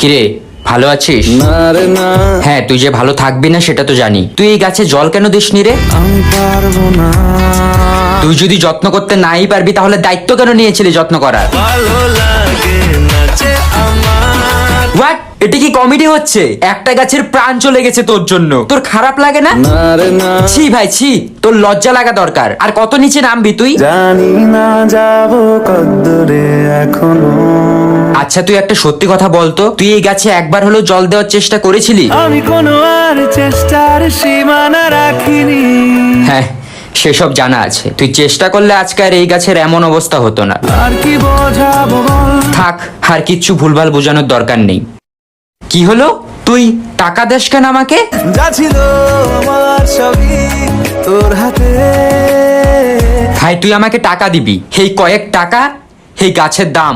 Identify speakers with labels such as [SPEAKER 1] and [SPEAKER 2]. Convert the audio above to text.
[SPEAKER 1] কিরে, ভালো আছিস?
[SPEAKER 2] না রে না,
[SPEAKER 1] হ্যাঁ, তুই যে ভালো থাকবি না সেটা তো জানি। তুই এই গাছে জল কেন দিসনি রে?
[SPEAKER 2] আমি পারবো না।
[SPEAKER 1] তুই যদি যত্ন করতে নাই পারবি তাহলে দায়িত্ব কেন নিয়েছিলি যত্ন করার?
[SPEAKER 2] ভালো লাগে না যে আমার।
[SPEAKER 1] হোয়াট? এটা কি কমেডি হচ্ছে? একটা গাছের প্রাণ চলে গেছে তোর জন্য, তোর খারাপ লাগে না?
[SPEAKER 2] না রে না,
[SPEAKER 1] ছি ভাই ছি, তোর লজ্জা লাগা দরকার। আর কত নিচে নামবি তুই?
[SPEAKER 2] জানি না যাবো কদ্দূরে এখনো।
[SPEAKER 1] আচ্ছা তুই একটা সত্যি কথা বলতো, তুই এই গাছে একবার হলেও জল দেওয়ার চেষ্টা করেছিলি?
[SPEAKER 2] আমি কোনো আর চেষ্টার সীমানা রাখিনি।
[SPEAKER 1] হ্যাঁ, সেসব জানা আছে। তুই চেষ্টা করলে আজকে আর এই গাছের এমন অবস্থা হতো না।
[SPEAKER 2] আর কি বোঝাবো বল।
[SPEAKER 1] থাক, আর কিচ্ছু ভুলভাল বোঝানোর দরকার নেই। কি হলো? তুই টাকা দেস কেন আমাকে?
[SPEAKER 2] যা ছিল আমার সবই তোর হাতে।
[SPEAKER 1] ভাই তুই আমাকে টাকা দিবি, এই কয়েক টাকা এই গাছের দাম।